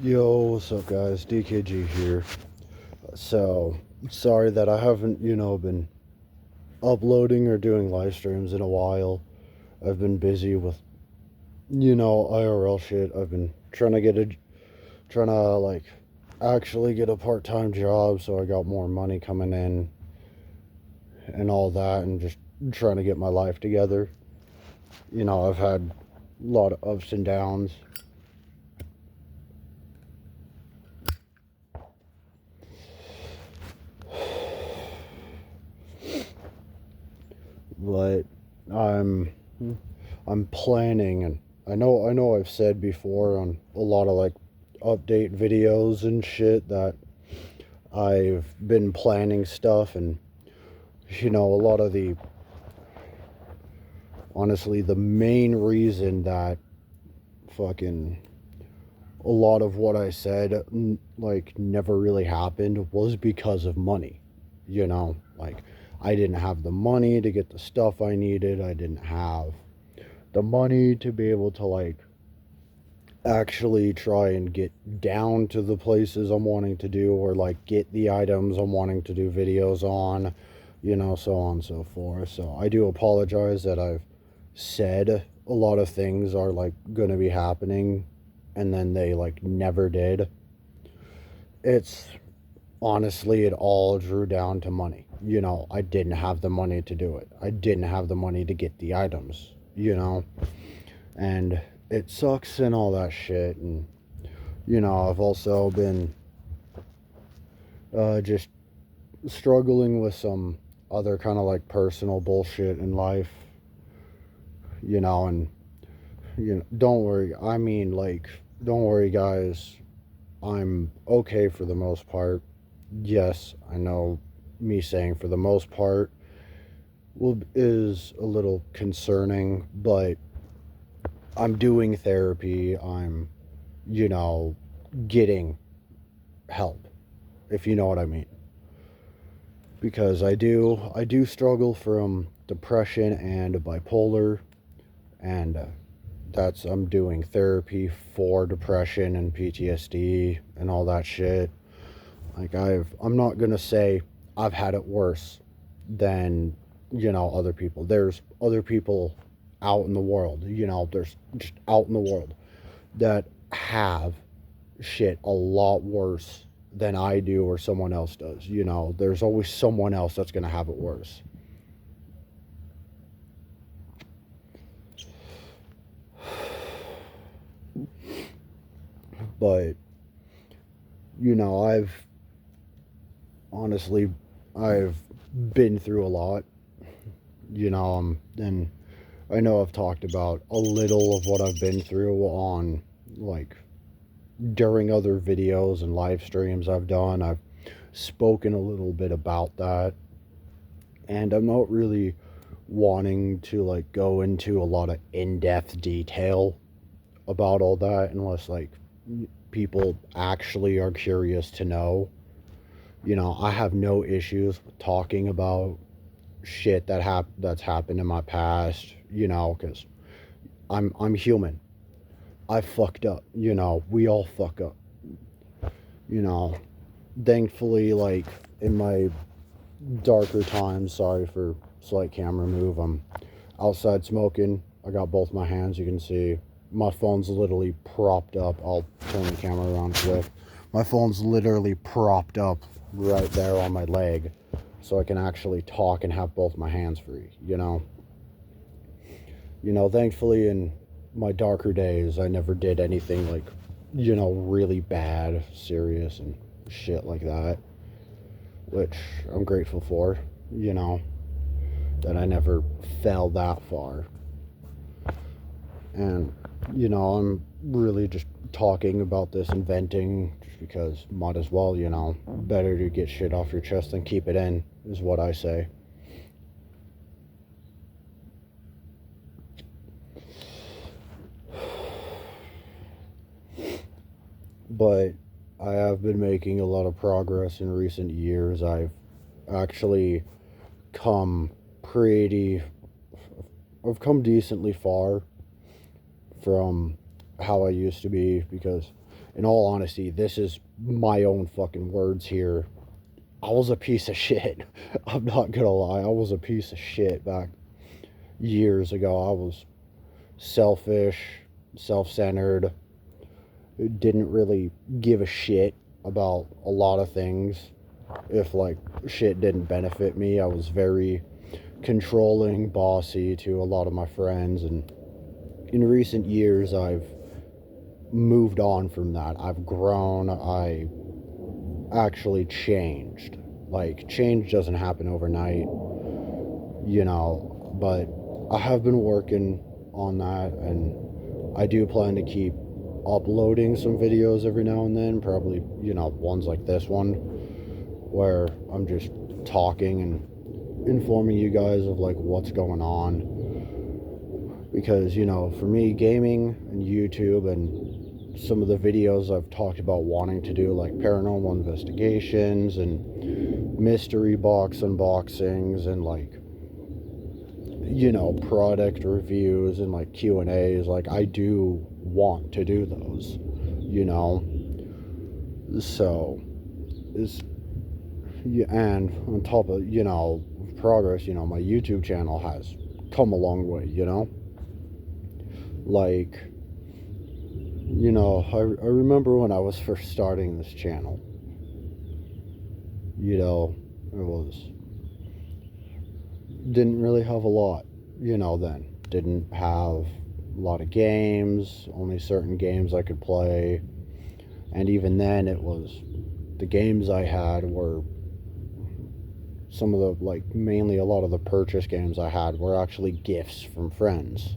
Yo, what's up, guys? DKG here. So, sorry that I haven't, been uploading or doing live streams in a while. I've been busy with, IRL shit. I've been trying to, like, actually get a part-time job so I got more money coming in and all that, and just trying to get my life together. I've had a lot of ups and downs. But I'm I'm planning, and I know I've said before on a lot of like update videos and shit that I've been planning stuff, and a lot of the honestly the main reason that fucking a lot of what I said like never really happened was because of money. Like, I didn't have the money to get the stuff I needed. I didn't have the money to be able to like actually try and get down to the places I'm wanting to do, or like get the items I'm wanting to do videos on, so on and so forth. So I do apologize that I've said a lot of things are like gonna be happening and then they like never did. It's honestly, it all drew down to money. I didn't have the money to do it. I didn't have the money to get the items, and it sucks and all that shit. And I've also been just struggling with some other kind of like personal bullshit in life, and don't worry. I mean, like, don't worry, guys. I'm okay for the most part. Yes, I know me saying for the most part is a little concerning, but I'm doing therapy. I'm, you know, getting help, if you know what I mean. Because I do struggle from depression and bipolar, and I'm doing therapy for depression and PTSD and all that shit. Like, I'm not gonna say I've had it worse than, other people. There's other people out in the world, there's just out in the world that have shit a lot worse than I do or someone else does. There's always someone else that's gonna have it worse. But, I've honestly, I've been through a lot, and I know I've talked about a little of what I've been through on, like, during other videos and live streams I've done. I've spoken a little bit about that, and I'm not really wanting to, like, go into a lot of in-depth detail about all that unless, like, people actually are curious to know. I have no issues with talking about shit that's happened in my past, because I'm human. I fucked up, we all fuck up. You know, Thankfully, like, in my darker times, sorry for slight camera move, I'm outside smoking. I got both my hands, you can see. My phone's literally propped up. I'll turn the camera around quick. My phone's literally propped up right there on my leg, so I can actually talk and have both my hands free, Thankfully, in my darker days, I never did anything like, really bad, serious, and shit like that, which I'm grateful for, that I never fell that far. And, I'm really just talking about this and venting just because might as well, better to get shit off your chest than keep it in, is what I say. But I have been making a lot of progress in recent years. I've actually come pretty, I've come decently far from how I used to be, because in all honesty, this is my own fucking words here. I was a piece of shit. I'm not gonna lie. I was a piece of shit back years ago. I was selfish, self-centered, didn't really give a shit about a lot of things. If like shit didn't benefit me, I was very controlling, bossy to a lot of my friends, and in recent years I've moved on from that. I've grown. I actually changed. Like, change doesn't happen overnight, but I have been working on that, and I do plan to keep uploading some videos every now and then, probably, ones like this one, where I'm just talking and informing you guys of like what's going on, because for me, gaming and YouTube and some of the videos I've talked about wanting to do, like paranormal investigations and mystery box unboxings and like product reviews and like Q&As, like I do want to do those, so it's, yeah. And on top of progress, my YouTube channel has come a long way, like I remember when I was first starting this channel, didn't really have a lot, then didn't have a lot of games, only certain games I could play, and even then it was, the games I had were some of the, like, mainly a lot of the purchase games I had were actually gifts from friends,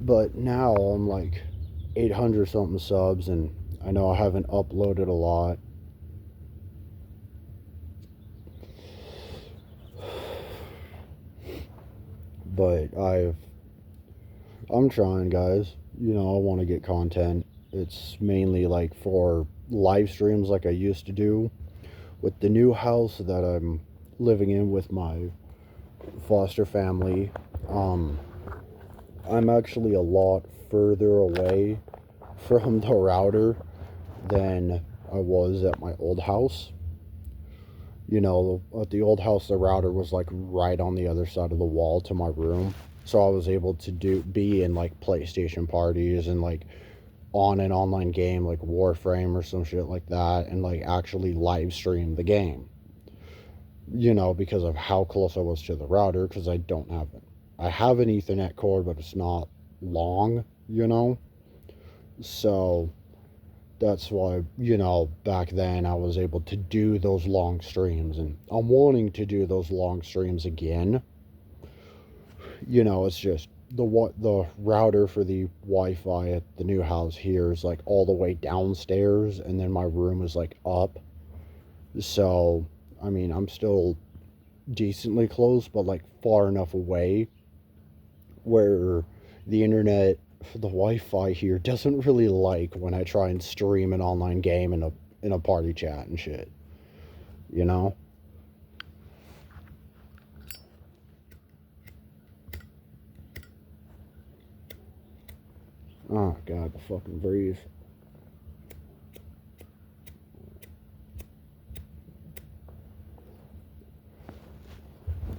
but now I'm like 800 something subs, and I know I haven't uploaded a lot, but I'm trying, guys. I want to get content. It's mainly like for live streams like I used to do. With the new house that I'm living in with my foster family, I'm actually a lot further away from the router than I was at my old house. At the old house, the router was like right on the other side of the wall to my room. So I was able to be in like PlayStation parties and like on an online game like Warframe or some shit like that, and like actually live stream the game, because of how close I was to the router, because I have an Ethernet cord, but it's not long, so that's why, back then I was able to do those long streams, and I'm wanting to do those long streams again. It's just the router for the Wi-Fi at the new house here is like all the way downstairs, and then my room is like up. So, I mean, I'm still decently close, but like far enough away where the internet, the Wi-Fi here doesn't really like when I try and stream an online game in a party chat and shit. Oh god, the fucking breeze.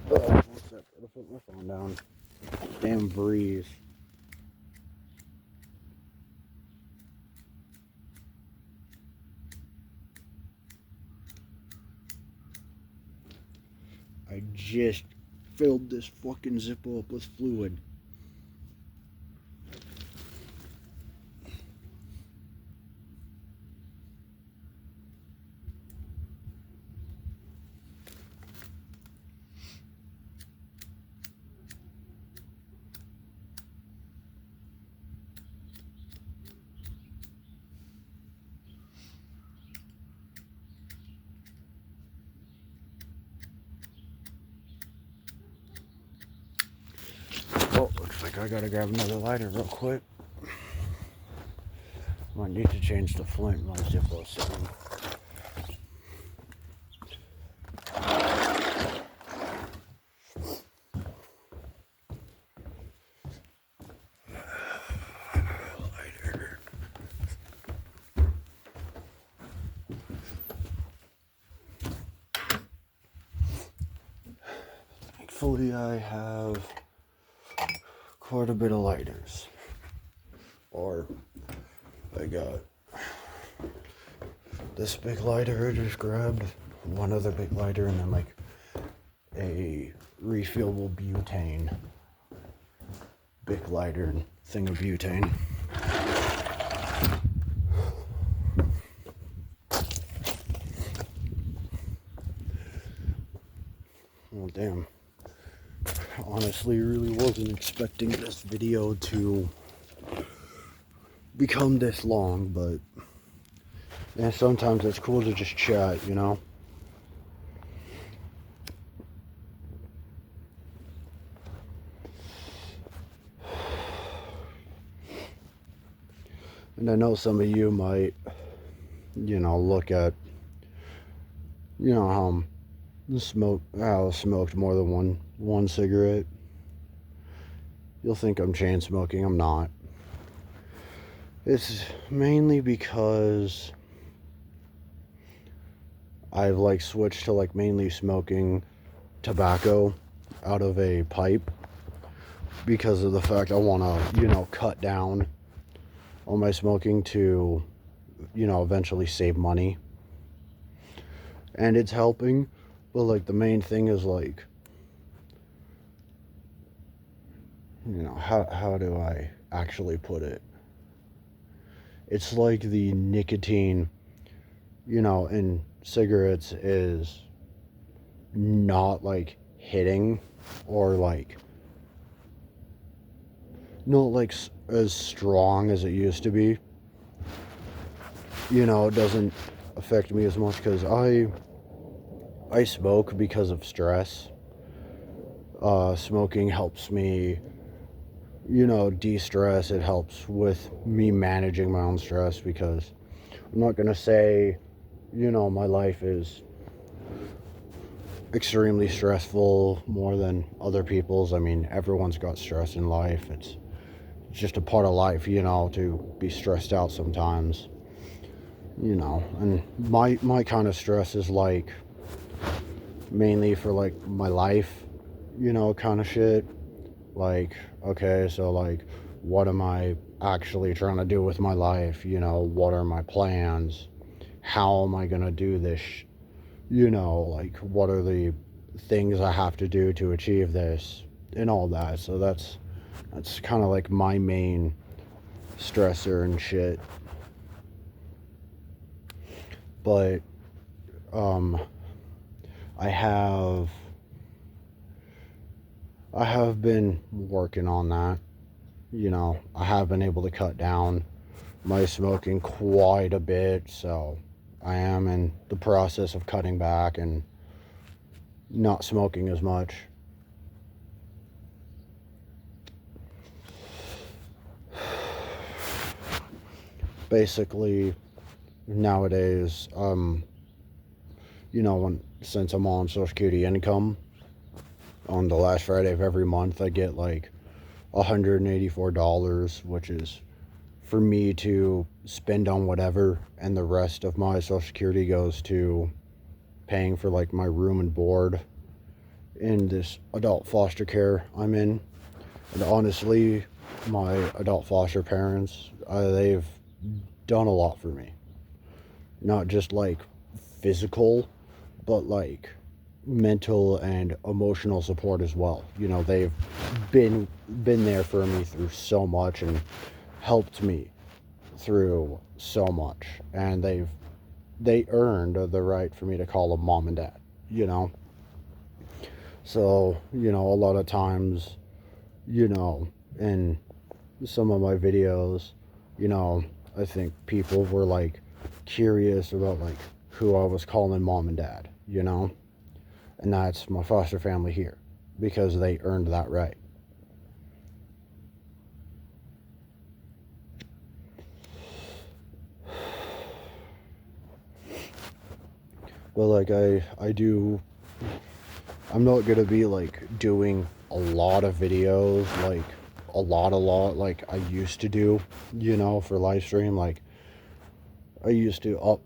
What's that? Gotta put my phone down. Damn breeze. I just filled this fucking Zippo up with fluid. Oh, looks like I gotta grab another lighter real quick. Might need to change the flint my Zippo setting. thankfully I have quite a bit of lighters. Or I got this big lighter, I just grabbed one other big lighter, and then like a refillable butane big lighter and thing of butane. Well, damn. Honestly, really wasn't expecting this video to become this long, but yeah, sometimes it's cool to just chat, you know? And I know some of you might, look at, how I smoked more than one cigarette. You'll think I'm chain smoking. I'm not. It's mainly because I've like switched to like mainly smoking tobacco out of a pipe because of the fact I want to, cut down on my smoking to, eventually save money. And it's helping, but like the main thing is like, how do I actually put it? It's like the nicotine, in cigarettes is not like hitting or like not like as strong as it used to be. It doesn't affect me as much because I smoke because of stress. Smoking helps me, de-stress. It helps with me managing my own stress because I'm not going to say, my life is extremely stressful more than other people's. I mean, everyone's got stress in life. It's just a part of life, to be stressed out sometimes, and my kind of stress is like mainly for like my life, kind of shit. Like, okay, so like, what am I actually trying to do with my life? What are my plans? How am I gonna do this? Like, what are the things I have to do to achieve this and all that. So that's kind of like my main stressor and shit. But I have been working on that. I have been able to cut down my smoking quite a bit, so I am in the process of cutting back and not smoking as much. Basically, nowadays, since I'm on Social Security income, on the last Friday of every month, I get like $184, which is for me to spend on whatever, and the rest of my Social Security goes to paying for like my room and board in this adult foster care I'm in. And honestly, my adult foster parents, they've done a lot for me. Not just like physical, but like mental and emotional support as well. They've been there for me through so much and helped me through so much, and they earned the right for me to call them mom and dad. So a lot of times, in some of my videos, I think people were like curious about like who I was calling mom and dad, and that's my foster family here because they earned that right. But like I'm not gonna be like doing a lot of videos, like a lot like I used to do, for live stream. Like I used to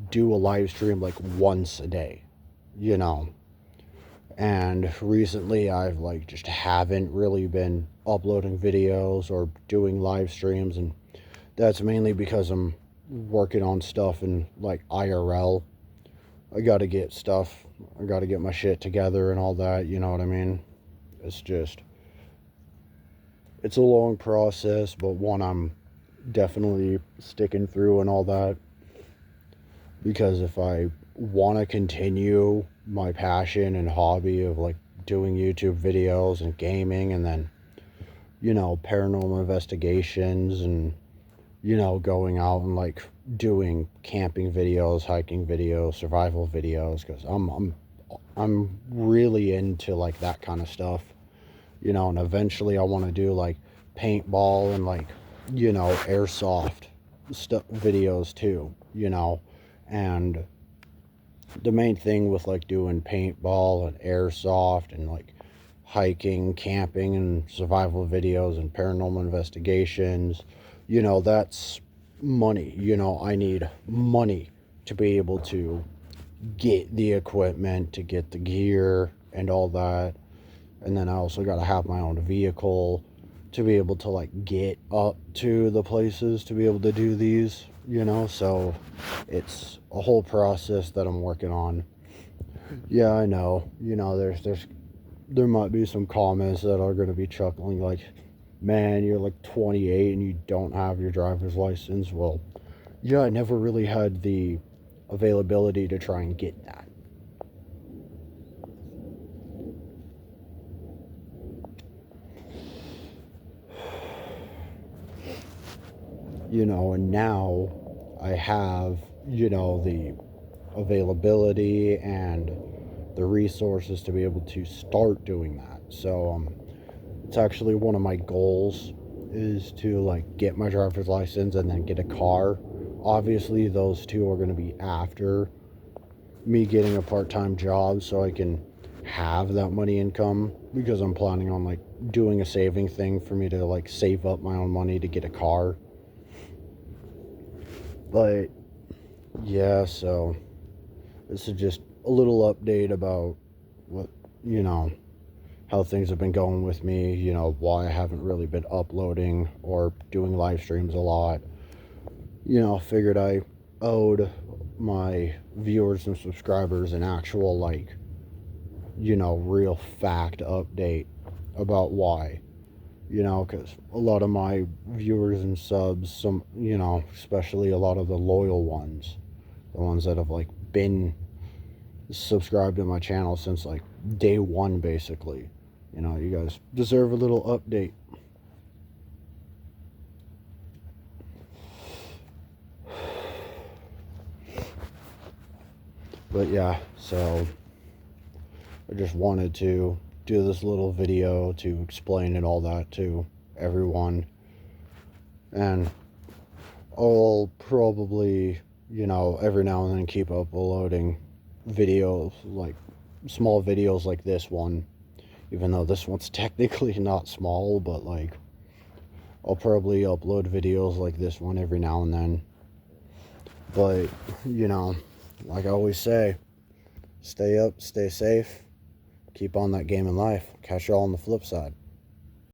do a live stream like once a day, And recently I've like just haven't really been uploading videos or doing live streams, and that's mainly because I'm working on stuff in like IRL. I gotta get stuff, I gotta get my shit together and all that, you know what I mean? It's just, it's a long process, but one I'm definitely sticking through and all that. Because if I want to continue my passion and hobby of like doing YouTube videos and gaming, and then, you know, paranormal investigations, and, you know, going out and like doing camping videos, hiking videos, survival videos, because I'm really into like that kind of stuff, you know. And eventually I want to do like paintball and like, you know, airsoft stuff videos too, you know. And the main thing with like doing paintball and airsoft and like hiking, camping, and survival videos and paranormal investigations, you know, that's money. You know, I need money to be able to get the equipment, to get the gear and all that. And then I also got to have my own vehicle to be able to like get up to the places to be able to do these, you know. So it's a whole process that I'm working on. Yeah, I know, you know, there might be some comments that are going to be chuckling like, man, you're like 28 and you don't have your driver's license. Well, yeah, I never really had the availability to try and get that. You know, and now I have, you know, the availability and the resources to be able to start doing that. So it's actually one of my goals is to like get my driver's license and then get a car. Obviously those two are going to be after me getting a part-time job so I can have that money income, because I'm planning on like doing a saving thing for me to like save up my own money to get a car. But yeah, so this is just a little update about what, you know, how things have been going with me, you know, why I haven't really been uploading or doing live streams a lot. You know, figured I owed my viewers and subscribers an actual, like, you know, real fact update about why. You know, because a lot of my viewers and subs, some, you know, especially a lot of the loyal ones, the ones that have, like, been subscribed to my channel since, like, day one, basically. You know, you guys deserve a little update. But yeah, so I just wanted to do this little video to explain and all that to everyone. And I'll probably, you know, every now and then keep uploading videos, like small videos like this one, even though this one's technically not small, but like I'll probably upload videos like this one every now and then. But, you know, like I always say, stay up, stay safe, keep on that game in life. Catch y'all on the flip side.